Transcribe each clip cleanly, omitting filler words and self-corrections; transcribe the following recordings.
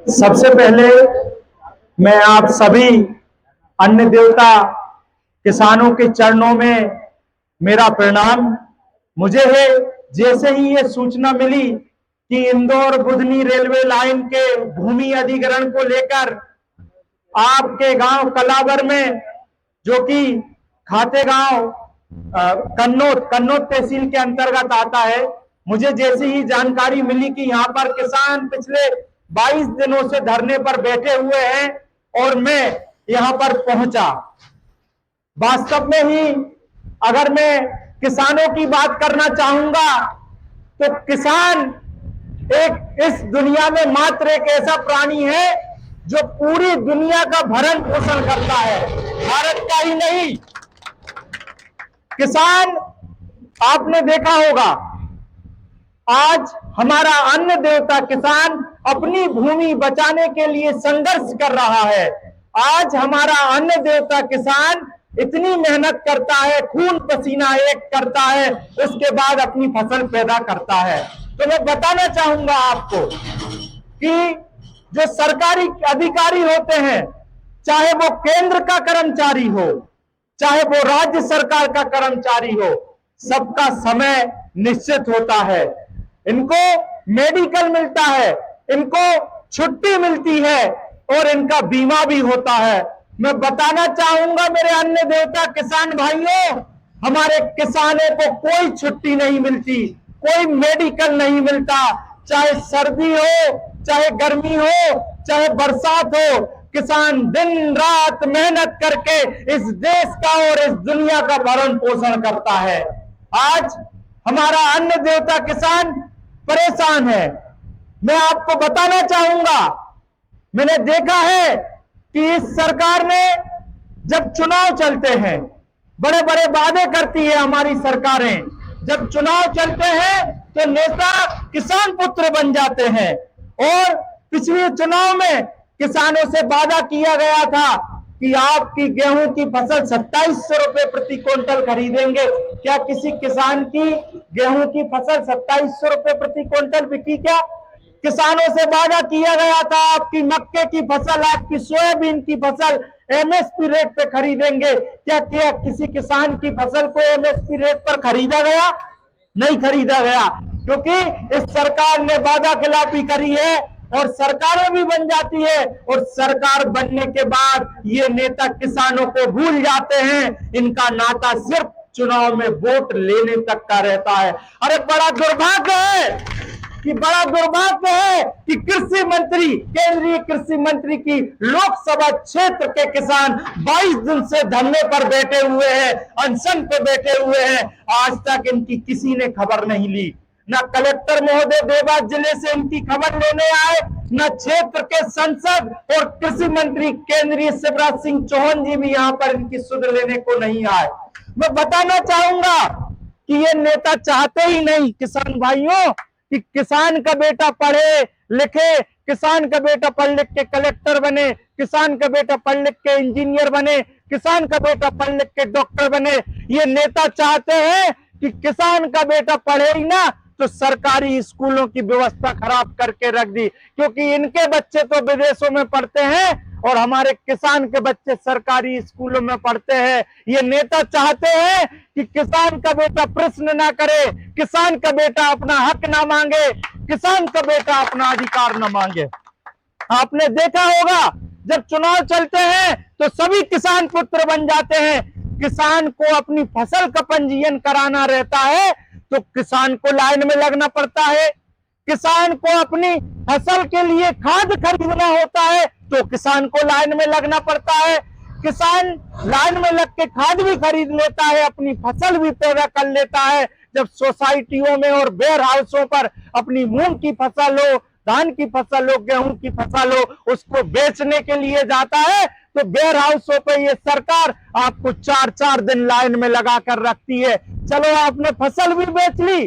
सबसे पहले मैं आप सभी अन्न देवता किसानों के चरणों में मेरा प्रणाम। मुझे है जैसे ही ये सूचना मिली कि इंदौर बुधनी रेलवे लाइन के भूमि अधिग्रहण को लेकर आपके गांव कलावर में, जो कि खातेगांव कन्नौज तहसील के अंतर्गत आता है, मुझे जैसे ही जानकारी मिली कि यहाँ पर किसान पिछले 22 दिनों से धरने पर बैठे हुए हैं और मैं यहाँ पर पहुंचा। वास्तव में ही अगर मैं किसानों की बात करना चाहूंगा तो किसान एक इस दुनिया में मात्र एक ऐसा प्राणी है जो पूरी दुनिया का भरण पोषण करता है, भारत का ही नहीं। किसान, आपने देखा होगा, आज हमारा अन्न देवता किसान अपनी भूमि बचाने के लिए संघर्ष कर रहा है। आज हमारा अन्न देवता किसान इतनी मेहनत करता है, खून पसीना एक करता है, उसके बाद अपनी फसल पैदा करता है। तो मैं बताना चाहूंगा आपको कि जो सरकारी अधिकारी होते हैं, चाहे वो केंद्र का कर्मचारी हो, चाहे वो राज्य सरकार का कर्मचारी हो, सबका समय निश्चित होता है। इनको मेडिकल मिलता है, इनको छुट्टी मिलती है और इनका बीमा भी होता है। मैं बताना चाहूंगा मेरे अन्न देवता किसान भाइयों, हमारे किसानों को कोई छुट्टी नहीं मिलती, कोई मेडिकल नहीं मिलता। चाहे सर्दी हो, चाहे गर्मी हो, चाहे बरसात हो, किसान दिन रात मेहनत करके इस देश का और इस दुनिया का भरण पोषण करता है। आज हमारा अन्न देवता किसान परेशान है। मैं आपको बताना चाहूंगा, मैंने देखा है कि इस सरकार ने जब चुनाव चलते हैं, बड़े बड़े वादे करती है हमारी सरकारें। जब चुनाव चलते हैं तो नेता किसान पुत्र बन जाते हैं। और पिछले चुनाव में किसानों से वादा किया गया था कि आपकी गेहूं की फसल 2700 रुपए प्रति क्विंटल खरीदेंगे। क्या किसी किसान की गेहूं की फसल 2700 रुपए प्रति क्विंटल बिकी? क्या किसानों से वादा किया गया था आपकी मक्के की फसल, आपकी सोयाबीन की फसल एमएसपी रेट पे खरीदेंगे? क्या किसी किसान की फसल को एमएसपी रेट पर खरीदा गया? नहीं खरीदा गया, क्योंकि इस सरकार ने वादा खिलाफी करी है और सरकारें भी बन जाती है और सरकार बनने के बाद ये नेता किसानों को भूल जाते हैं। इनका नाता सिर्फ चुनाव में वोट लेने तक का रहता है। अरे बड़ा दुर्भाग्य है कि कृषि मंत्री, केंद्रीय कृषि मंत्री की लोकसभा क्षेत्र के किसान 22 दिन से धरने पर बैठे हुए हैं, अनशन पे बैठे हुए हैं। आज तक इनकी किसी ने खबर नहीं ली। न कलेक्टर महोदय देवास जिले से इनकी खबर लेने आए, न क्षेत्र के सांसद और कृषि मंत्री केंद्रीय शिवराज सिंह चौहान जी भी यहाँ पर इनकी सुध लेने को नहीं आए। मैं बताना चाहूंगा कि ये नेता चाहते ही नहीं किसान भाइयों कि किसान का बेटा पढ़े लिखे, किसान का बेटा पढ़ लिख के कलेक्टर बने, किसान का बेटा पढ़ लिख के इंजीनियर बने, किसान का बेटा पढ़ लिख के डॉक्टर बने। ये नेता चाहते हैं कि किसान का बेटा पढ़े ही ना तो सरकारी स्कूलों की व्यवस्था खराब करके रख दी, क्योंकि इनके बच्चे तो विदेशों में पढ़ते हैं और हमारे किसान के बच्चे सरकारी स्कूलों में पढ़ते हैं। ये नेता चाहते हैं कि किसान का बेटा प्रश्न ना करे, किसान का बेटा अपना हक ना मांगे, किसान का बेटा अपना अधिकार ना मांगे। आपने देखा होगा जब चुनाव चलते हैं तो सभी किसान पुत्र बन जाते हैं। किसान को अपनी फसल का पंजीयन कराना रहता है तो किसान को लाइन में लगना पड़ता है। किसान को अपनी फसल के लिए खाद खरीदना होता है तो किसान को लाइन में लगना पड़ता है। किसान लाइन में लग के खाद भी खरीद लेता है, अपनी फसल भी पैदा कर लेता है। जब सोसाइटियों में और वेयर हाउसों पर अपनी मूंग की फसल हो, धान की फसल हो, गेहूं की फसल हो, उसको बेचने के लिए जाता है तो वेयर हाउसों पे ये सरकार आपको 4-4 दिन लाइन में लगा कर रखती है। चलो आपने फसल भी बेच ली,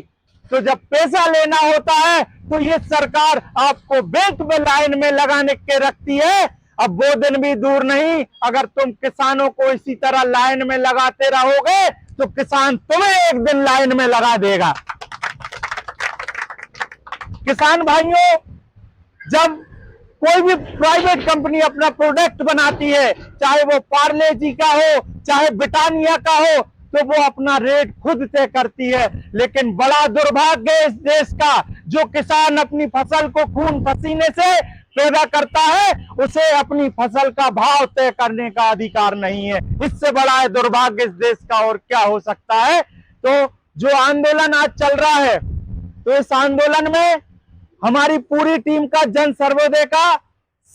तो जब पैसा लेना होता है तो ये सरकार आपको बैंक में लाइन में लगाने के रखती है। अब वो दिन भी दूर नहीं, अगर तुम किसानों को इसी तरह लाइन में लगाते रहोगे तो किसान तुम्हें एक दिन लाइन में लगा देगा। किसान भाइयों, जब कोई भी प्राइवेट कंपनी अपना प्रोडक्ट बनाती है, चाहे वो पार्ले जी का हो, चाहे ब्रिटानिया का हो, तो वो अपना रेट खुद तय करती है। लेकिन बड़ा दुर्भाग्य इस देश का, जो किसान अपनी फसल को खून पसीने से पैदा करता है, उसे अपनी फसल का भाव तय करने का अधिकार नहीं है। इससे बड़ा है दुर्भाग्य इस देश का और क्या हो सकता है। तो जो आंदोलन आज चल रहा है, तो इस आंदोलन में हमारी पूरी टीम का जन सर्वोदय का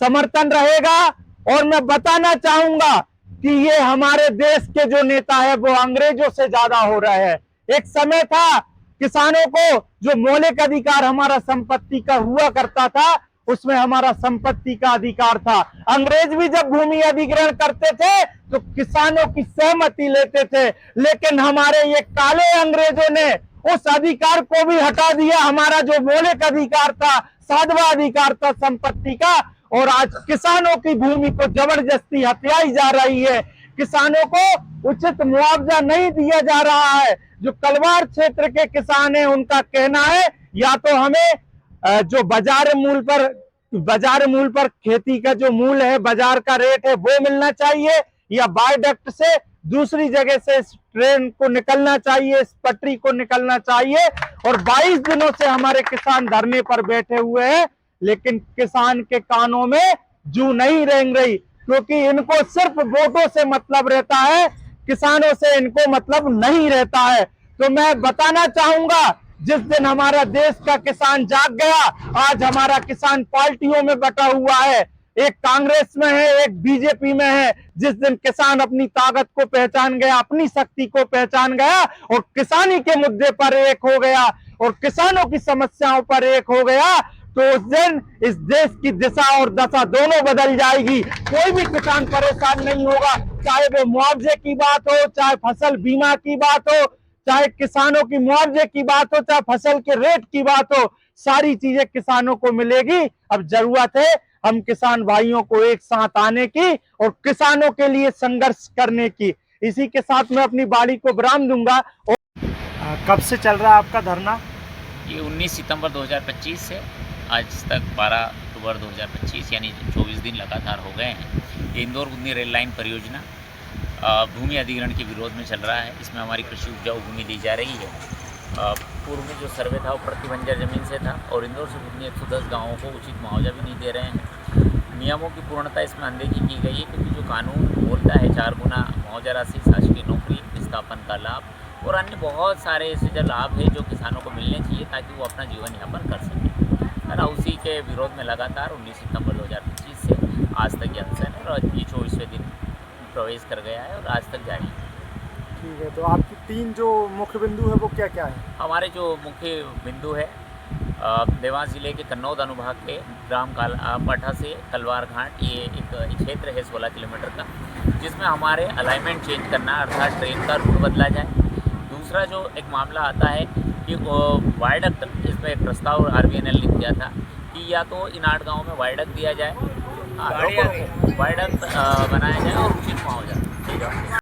समर्थन रहेगा। और मैं बताना चाहूंगा कि ये हमारे देश के जो नेता है वो अंग्रेजों से ज्यादा हो रहे हैं। एक समय था किसानों को जो मौलिक अधिकार हमारा संपत्ति का हुआ करता था, उसमें हमारा संपत्ति का अधिकार था। अंग्रेज भी जब भूमि अधिग्रहण करते थे तो किसानों की सहमति लेते थे, लेकिन हमारे ये काले अंग्रेजों ने उस अधिकार को भी हटा दिया। हमारा जो मौलिक अधिकार था, साधवा अधिकार था संपत्ति का, और आज किसानों की भूमि को जबरदस्ती हथियाई जा रही है। किसानों को उचित मुआवजा नहीं दिया जा रहा है। जो कलवार क्षेत्र के किसान हैं, उनका कहना है या तो हमें जो बाजार मूल्य पर खेती का जो मूल्य है, बाजार का रेट है, वो मिलना चाहिए, या वायडक्ट से दूसरी जगह से इस ट्रेन को निकलना चाहिए, इस पटरी को निकलना चाहिए। और 22 दिनों से हमारे किसान धरने पर बैठे हुए हैं, लेकिन किसान के कानों में जू नहीं रेंग रही, क्योंकि इनको सिर्फ वोटों से मतलब रहता है, किसानों से इनको मतलब नहीं रहता है। तो मैं बताना चाहूंगा, जिस दिन हमारा देश का किसान जाग गया, आज हमारा किसान पार्टियों में बटा हुआ है, एक कांग्रेस में है, एक बीजेपी में है। जिस दिन किसान अपनी ताकत को पहचान गया, अपनी शक्ति को पहचान गया और किसानी के मुद्दे पर एक हो गया और किसानों की समस्याओं पर एक हो गया, तो उस दिन इस देश की दिशा और दशा दोनों बदल जाएगी। कोई भी किसान परेशान नहीं होगा, चाहे वो मुआवजे की बात हो, चाहे फसल बीमा की बात हो, चाहे किसानों की मुआवजे की बात हो, चाहे फसल के रेट की बात हो, सारी चीजें किसानों को मिलेगी। अब जरूरत है हम किसान भाइयों को एक साथ आने की और किसानों के लिए संघर्ष करने की। इसी के साथ मैं अपनी वाणी को विराम दूंगा। और कब से चल रहा है आपका धरना? ये 19 सितंबर 2025 से आज तक 12 अक्टूबर 2025, यानी 24 दिन लगातार हो गए हैं। ये इंदौर बुंदी रेल लाइन परियोजना भूमि अधिग्रहण के विरोध में चल रहा है। इसमें हमारी कृषि उपजाऊ भूमि दी जा रही है। पूर्व में जो सर्वे था वो प्रति बंजर जमीन से था और इंदौर से बुंदी 110 गाँवों को उचित मुआवजा भी नहीं दे रहे हैं। नियमों की पूर्णता इसमें अनदेखी की गई है, क्योंकि जो कानून बोलता है 4 गुना मुआवजा राशि, शासकीय नौकरी, विस्थापन का लाभ और अन्य बहुत सारे ऐसे जो लाभ है जो किसानों को मिलने चाहिए ताकि वो अपना जीवन यापन कर सकें, है ना। उसी के विरोध में लगातार 19 सितंबर 2025 से आज तक ये अनशन है और ये 24वें दिन प्रवेश कर गया है और आज तक जारी है। ठीक है, तो आपकी 3 जो मुख्य बिंदु है वो क्या क्या है? हमारे जो मुख्य बिंदु है देवास जिले के कन्नौद अनुभाग के ग्राम पाठा से कलवार घाट, ये एक क्षेत्र है 16 किलोमीटर का, जिसमें हमारे अलाइनमेंट चेंज करना, अर्थात ट्रेन का रूट बदला जाए। दूसरा जो एक मामला आता है कि वायडक्ट, इसमें एक प्रस्ताव RVNL ने किया था कि या तो इन 8 गाँवों में वायडक्ट दिया जाए, वायडक्ट बनाया जाए और उचित मुआवजा। ठीक है।